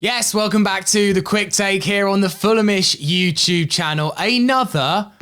Yes, welcome back to the quick take here on the Fulhamish YouTube channel. Another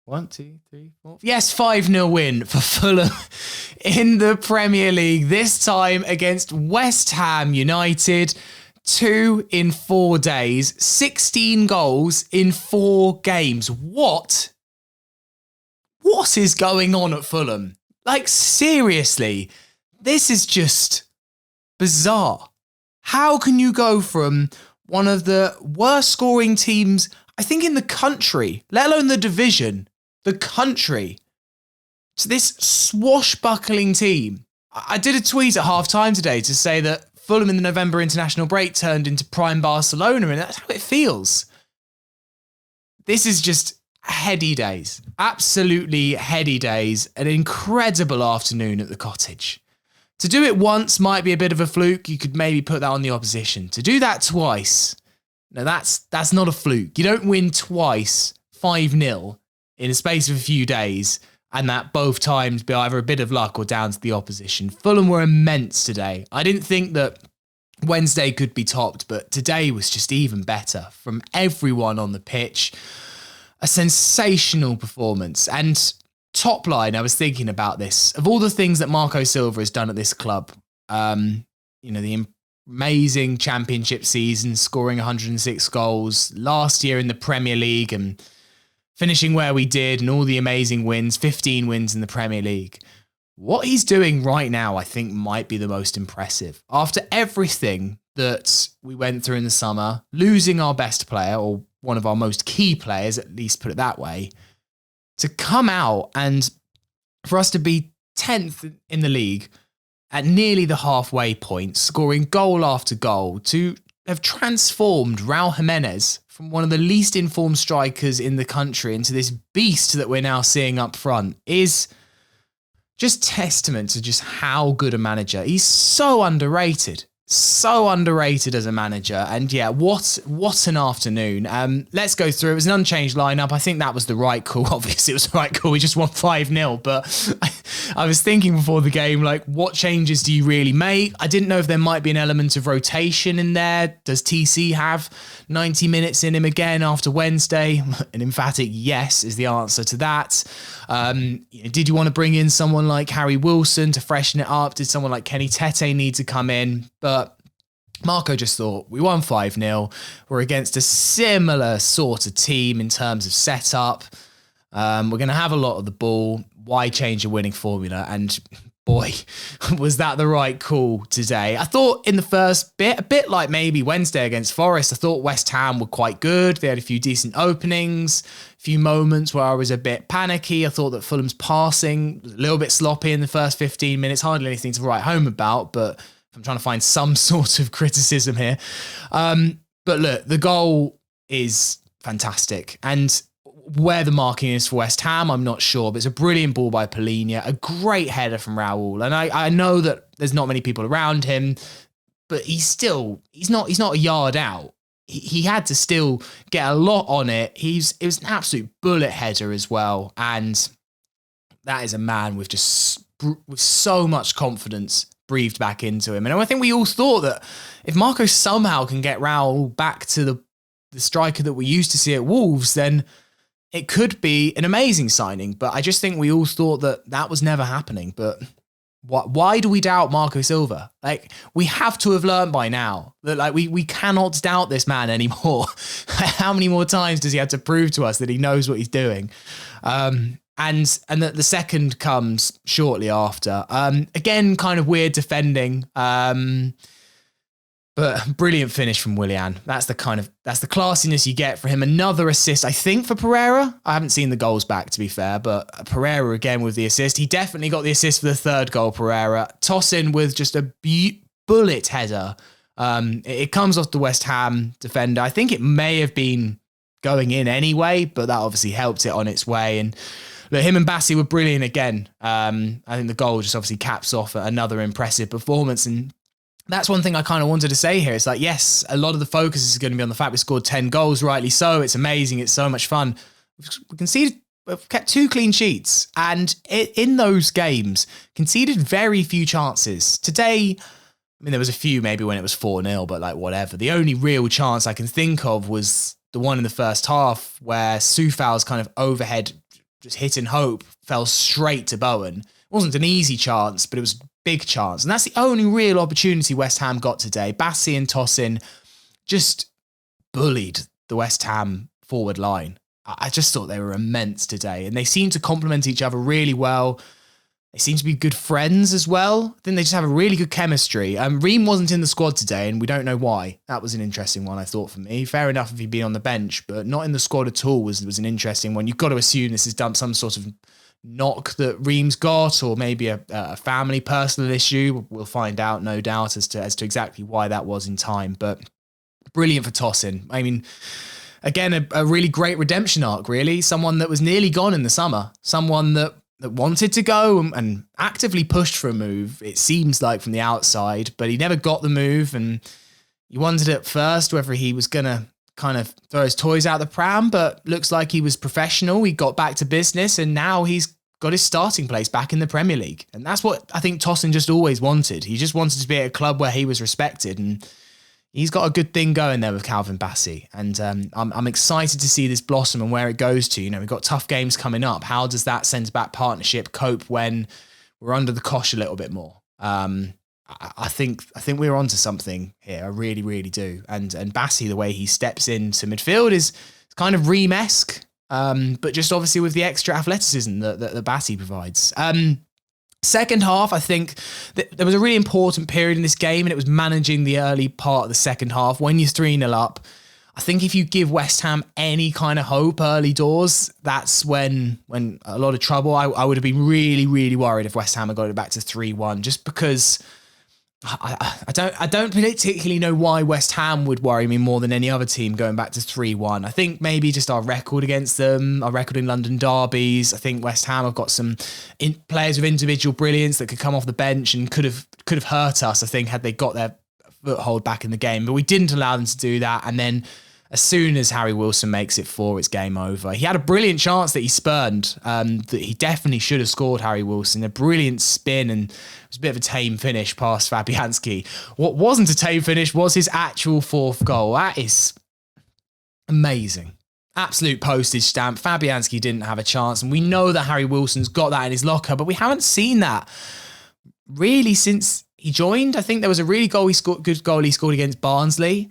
5-0 win for Fulham in the Premier League, this time against West Ham United. 2 in 4 days, 16 goals in 4 games. What is going on at Fulham? Like, seriously, this is just bizarre. How can you go from one of the worst scoring teams, I think, in the country, let alone the division, the country, to this swashbuckling team? I did a tweet at half-time today to say that Fulham in the November international break turned into prime Barcelona, and that's how it feels. This is just heady days, absolutely heady days, an incredible afternoon at the Cottage. To do it once might be a bit of a fluke. You could maybe put that on the opposition. To do that twice, no, that's not a fluke. You don't win twice 5-0 in a space of a few days, and that both times be either a bit of luck or down to the opposition. Fulham were immense today. I didn't think that Wednesday could be topped, but today was just even better from everyone on the pitch. A sensational performance. And top line, I was thinking about this. Of all the things that Marco Silva has done at this club, the amazing championship season, scoring 106 goals, last year in the Premier League and finishing where we did, and all the amazing wins, 15 wins in the Premier League. What he's doing right now, I think, might be the most impressive. After everything that we went through in the summer, losing our best player, or one of our most key players, at least put it that way, to come out and for us to be 10th in the league at nearly the halfway point, scoring goal after goal, to have transformed Raul Jimenez from one of the least informed strikers in the country into this beast that we're now seeing up front, is just testament to just how good a manager. He's so underrated. So underrated as a manager. And yeah, what an afternoon. Let's go through. It was an unchanged lineup. I think that was the right call. Obviously, it was the right call. We just won 5-0. But I was thinking before the game, like, what changes do you really make? I didn't know if there might be an element of rotation in there. Does TC have 90 minutes in him again after Wednesday? An emphatic yes is the answer to that. Did you want to bring in someone like Harry Wilson to freshen it up? Did someone like Kenny Tete need to come in? But Marco just thought, we won 5-0. We're against a similar sort of team in terms of setup. We're going to have a lot of the ball. Why change a winning formula? And boy, was that the right call today. I thought in the first bit, a bit like maybe Wednesday against Forest, I thought West Ham were quite good. They had a few decent openings, a few moments where I was a bit panicky. I thought that Fulham's passing was a little bit sloppy in the first 15 minutes. Hardly anything to write home about, but I'm trying to find some sort of criticism here. But look, the goal is fantastic. And where the marking is for West Ham, I'm not sure, but it's a brilliant ball by Polinia, a great header from Raul. And I know that there's not many people around him, but he's not a yard out. He had to still get a lot on it. It was an absolute bullet header as well. And that is a man with so much confidence breathed back into him. And I think we all thought that if Marco somehow can get Raul back to the striker that we used to see at Wolves, then it could be an amazing signing. But I just think we all thought that was never happening. But why do we doubt Marco Silva? Like, we have to have learned by now that, like, we cannot doubt this man anymore. How many more times does he have to prove to us that he knows what he's doing? And that the second comes shortly after. Again, kind of weird defending, but brilliant finish from Willian. That's the classiness you get for him. Another assist, I think, for Pereira. I haven't seen the goals back, to be fair, but Pereira again with the assist. He definitely got the assist for the third goal, Pereira. Toss in with just a bullet header. It comes off the West Ham defender. I think it may have been going in anyway, but that obviously helped it on its way. And look, him and Bassi were brilliant again. I think the goal just obviously caps off another impressive performance. And that's one thing I kind of wanted to say here. It's like, yes, a lot of the focus is going to be on the fact we scored 10 goals, rightly so. It's amazing. It's so much fun. We've kept 2 clean sheets. And in those games, conceded very few chances. Today, I mean, there was a few maybe when it was 4-0, but like whatever. The only real chance I can think of was the one in the first half where Soufal's kind of overhead, just hitting Hope, fell straight to Bowen. It wasn't an easy chance, but it was a big chance. And that's the only real opportunity West Ham got today. Bassey and Tosin just bullied the West Ham forward line. I just thought they were immense today, and they seemed to complement each other really well. They seem to be good friends as well. I think they just have a really good chemistry. Ream wasn't in the squad today, and we don't know why. That was an interesting one, I thought, for me. Fair enough if he'd been on the bench, but not in the squad at all was an interesting one. You've got to assume this has done some sort of knock that Ream's got, or maybe a family personal issue. We'll find out, no doubt, as to exactly why that was in time. But brilliant for Tosin. I mean, again, a really great redemption arc, really. Someone that was nearly gone in the summer. Someone that wanted to go and actively pushed for a move, it seems like, from the outside, but he never got the move, and you wondered at first whether he was going to kind of throw his toys out the pram, but looks like he was professional. He got back to business, and now he's got his starting place back in the Premier League. And that's what I think Tosin just always wanted. He just wanted to be at a club where he was respected, and he's got a good thing going there with Calvin Bassey. And I'm excited to see this blossom and where it goes to. You know, we've got tough games coming up. How does that centre-back partnership cope when we're under the cosh a little bit more? I think we're onto something here. I really, really do. And Bassey, the way he steps into midfield is kind of Ream-esque, but just obviously with the extra athleticism that Bassey provides. Second half, I think that there was a really important period in this game, and it was managing the early part of the second half. When you're 3-0 up, I think if you give West Ham any kind of hope early doors, that's when a lot of trouble. I would have been really, really worried if West Ham had got it back to 3-1, just because I don't particularly know why West Ham would worry me more than any other team going back to 3-1. I think maybe just our record against them, our record in London derbies. I think West Ham have got some players with individual brilliance that could come off the bench and could have hurt us, I think, had they got their foothold back in the game. But we didn't allow them to do that. And then as soon as Harry Wilson makes it 4, it's game over. He had a brilliant chance that he spurned, that he definitely should have scored, Harry Wilson. A brilliant spin, and it was a bit of a tame finish past Fabianski. What wasn't a tame finish was his actual 4th goal. That is amazing. Absolute postage stamp. Fabianski didn't have a chance, and we know that Harry Wilson's got that in his locker, but we haven't seen that really since he joined. I think there was a really good goal he scored against Barnsley.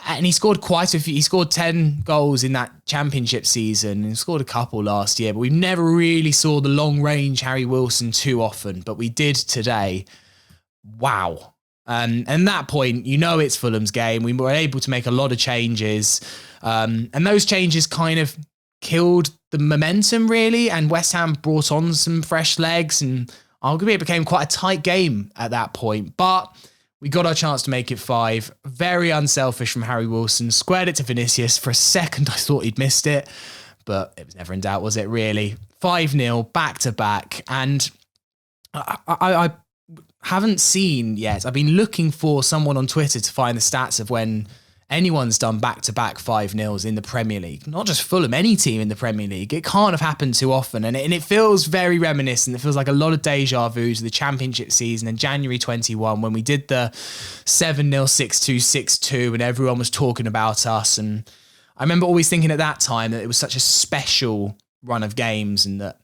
And he scored quite a few. He scored 10 goals in that championship season, and he scored a couple last year. But we never really saw the long-range Harry Wilson too often. But we did today. Wow. And at that point, you know it's Fulham's game. We were able to make a lot of changes. And those changes kind of killed the momentum, really. And West Ham brought on some fresh legs. And arguably it became quite a tight game at that point. But we got our chance to make it 5. Very unselfish from Harry Wilson. Squared it to Vinicius. For a second, I thought he'd missed it, but it was never in doubt, was it, really? 5-0, back-to-back. And I haven't seen yet. I've been looking for someone on Twitter to find the stats of when anyone's done back-to-back 5-0s in the Premier League. Not just Fulham, any team in the Premier League. It can't have happened too often. And it feels very reminiscent. It feels like a lot of deja vu to the championship season in January 21 when we did the 7-0, 6-2, 6-2, and everyone was talking about us. And I remember always thinking at that time that it was such a special run of games, and that,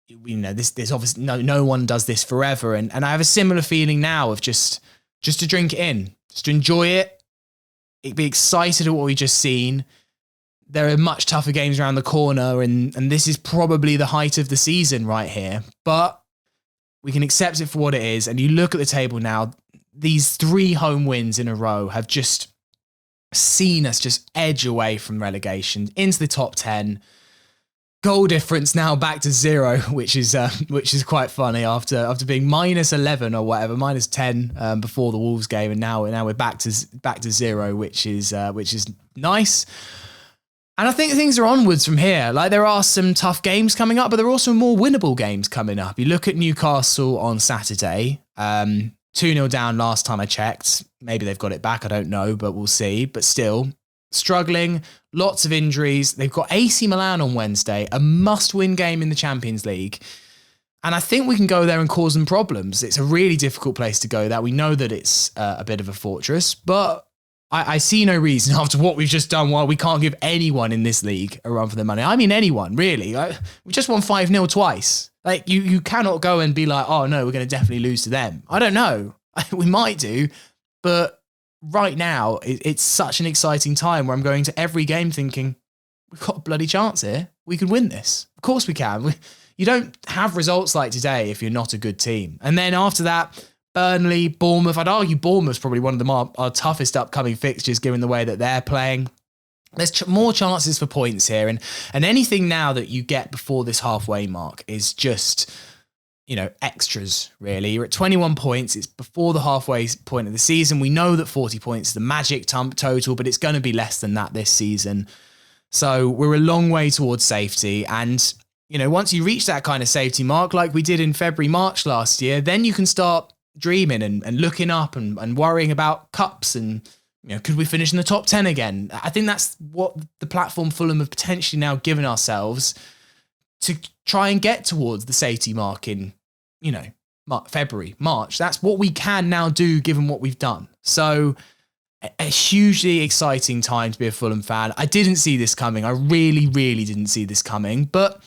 you know, this obviously no one does this forever. And I have a similar feeling now of just to drink it in, just to enjoy it. Be excited at what we just seen. There are much tougher games around the corner, and this is probably the height of the season right here. But we can accept it for what it is. And you look at the table now, these 3 home wins in a row have just seen us just edge away from relegation into the top 10. Goal difference now back to 0, which is quite funny after being minus 11 or whatever, minus 10 before the Wolves game, and now we're back to 0, which is nice. And I think things are onwards from here. Like, there are some tough games coming up, but there are also more winnable games coming up. You look at Newcastle on Saturday, 2-0 down last time I checked. Maybe they've got it back, I don't know, but we'll see. But still, struggling, lots of injuries. They've got AC Milan on Wednesday, a must-win game in the Champions League. And I think we can go there and cause them problems. It's a really difficult place to go. That we know that it's a bit of a fortress, but I see no reason after what we've just done why we can't give anyone in this league a run for their money. I mean, anyone, really. We just won 5-0 twice. Like, you cannot go and be like, oh, no, we're going to definitely lose to them. I don't know. We might do, but right now, it's such an exciting time where I'm going to every game thinking, we've got a bloody chance here. We can win this. Of course we can. You don't have results like today if you're not a good team. And then after that, Burnley, Bournemouth. I'd argue Bournemouth's probably one of our toughest upcoming fixtures given the way that they're playing. There's more chances for points here. And anything now that you get before this halfway mark is just, extras, really. You're at 21 points. It's before the halfway point of the season. We know that 40 points is the magic total, but it's going to be less than that this season. So we're a long way towards safety. And, once you reach that kind of safety mark, like we did in February, March last year, then you can start dreaming and looking up and worrying about cups and, could we finish in the top 10 again? I think that's what the platform Fulham have potentially now given ourselves to try and get towards the safety mark in, February, March. That's what we can now do given what we've done. So a hugely exciting time to be a Fulham fan. I didn't see this coming. I really, really didn't see this coming. But,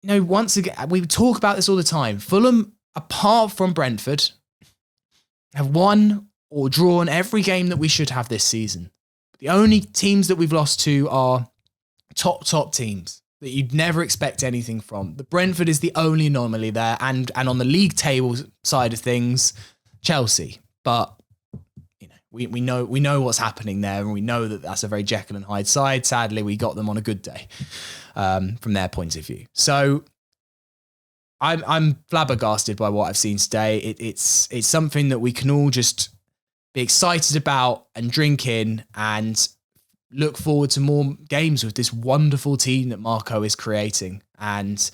once again, we talk about this all the time. Fulham, apart from Brentford, have won or drawn every game that we should have this season. The only teams that we've lost to are top teams that you'd never expect anything from. The Brentford is the only anomaly there, and on the league table side of things, Chelsea. But we know what's happening there, and we know that that's a very Jekyll and Hyde side. Sadly, we got them on a good day from their point of view. So I'm flabbergasted by what I've seen today. It's something that we can all just be excited about and drink in and look forward to more games with this wonderful team that Marco is creating. And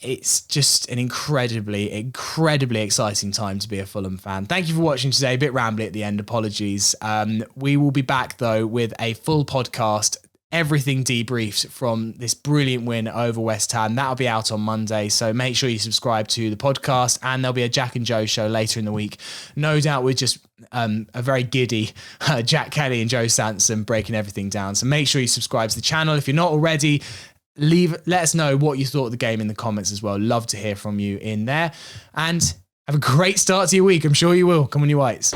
it's just an incredibly, incredibly exciting time to be a Fulham fan. Thank you for watching today. A bit rambly at the end. Apologies. We will be back, though, with a full podcast, everything debriefed from this brilliant win over West Ham. That'll be out on Monday, so make sure you subscribe to the podcast, and there'll be a Jack and Joe show later in the week. No doubt with just a very giddy Jack Kelly and Joe Sanson breaking everything down. So make sure you subscribe to the channel. If you're not already, let us know what you thought of the game in the comments as well. Love to hear from you in there. And have a great start to your week. I'm sure you will. Come on, you Whites.